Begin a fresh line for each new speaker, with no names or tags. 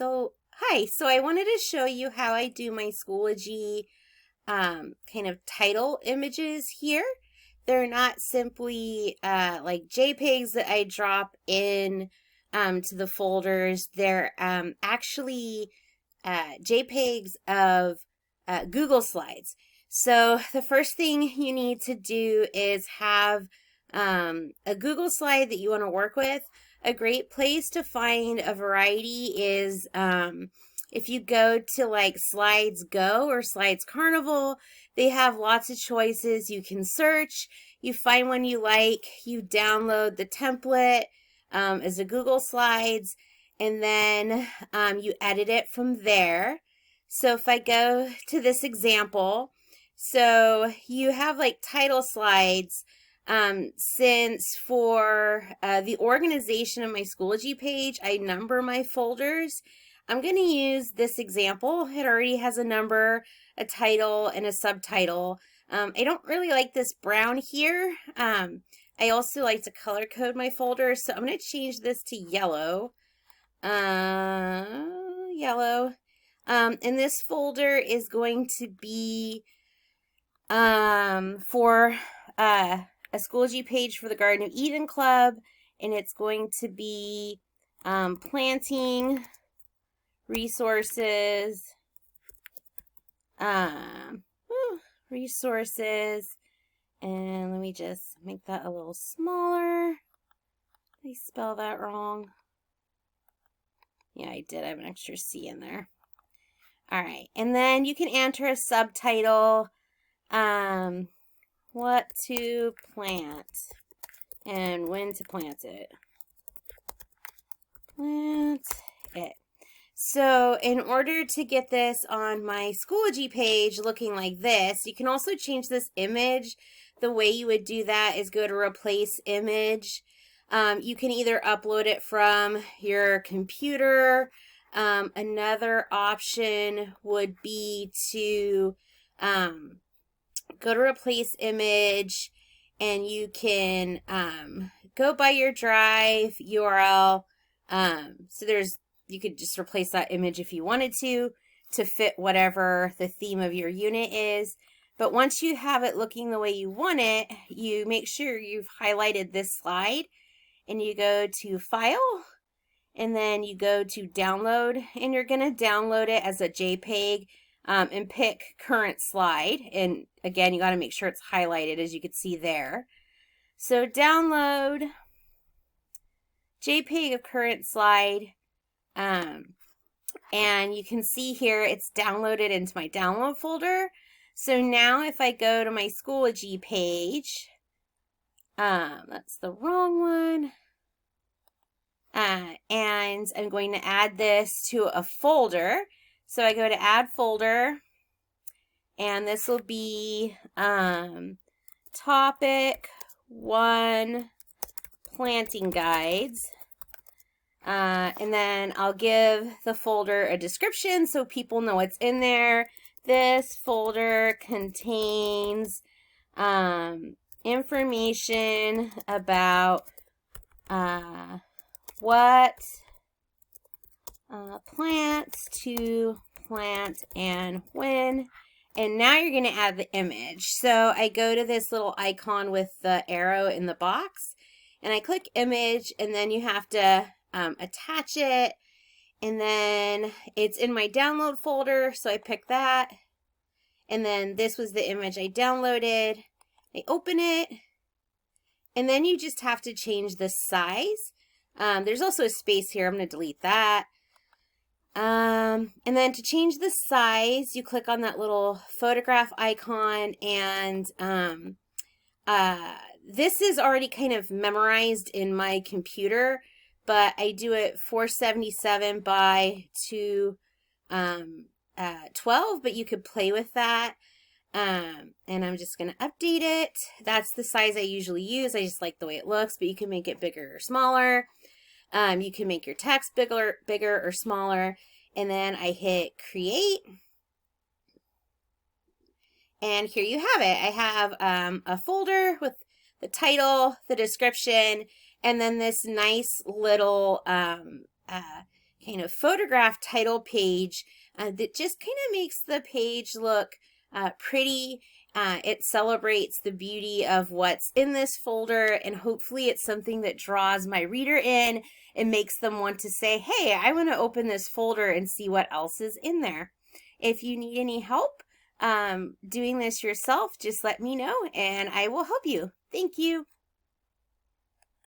Hi. So I wanted to show you how I do my Schoology kind of title images here. They're not simply like JPEGs that I drop in to the folders. They're actually JPEGs of Google Slides. So the first thing you need to do is have a Google slide that you want to work with. A great place to find a variety is if you go to like Slides Go or Slides Carnival, they have lots of choices. You can search, you find one you like, you download the template as a Google Slides, and then you edit it from there. So if I go to this example, so you have like title slides. Since for the organization of my Schoology page, I number my folders. I'm going to use this example. It already has a number, a title, and a subtitle. I don't really like this brown here. I also like to color code my folders, so I'm going to change this to yellow. Yellow. And this folder is going to be for a Schoology page for the Garden of Eden Club, and it's going to be planting resources, resources, and let me just make that a little smaller. Did I spell that wrong? Yeah, I did. I have an extra C in there. All right, and then you can enter a subtitle, what to plant and when to plant it. Plant it. So in order to get this on my Schoology page looking like this, you can also change this image. The way you would do that is go to replace image. You can either upload it from your computer. Another option would be to go to replace image, and you can go by your drive URL. So you could just replace that image if you wanted to fit whatever the theme of your unit is. But once you have it looking the way you want it, you make sure you've highlighted this slide, and you go to File, and then you go to Download, and you're going to download it as a JPEG, and pick Current Slide. And again, you got to make sure it's highlighted, as you can see there. So download JPEG of current slide, and you can see here it's downloaded into my download folder. So now if I go to my Schoology page, that's the wrong one, and I'm going to add this to a folder. So I go to add folder, and this will be topic 1 planting guides. And then I'll give the folder a description so people know what's in there. This folder contains information about what plants to plant and when. And now you're going to add the image. So I go to this little icon with the arrow in the box, and I click image, and then you have to attach it, and then it's in my download folder, so I pick that, and then this was the image I downloaded. I open it, and then you just have to change the size. There's also a space here. I'm going to delete that. And then to change the size, you click on that little photograph icon, and this is already kind of memorized in my computer, but I do it 477 by 212, but you could play with that. And I'm just going to update it. That's the size I usually use. I just like the way it looks, but you can make it bigger or smaller. You can make your text bigger or smaller. And then I hit create. And here you have it. I have a folder with the title, the description, and then this nice little kind of photograph title page that just kind of makes the page look pretty. It celebrates the beauty of what's in this folder, and hopefully it's something that draws my reader in and makes them want to say, hey, I want to open this folder and see what else is in there. If you need any help doing this yourself, just let me know and I will help you. Thank you.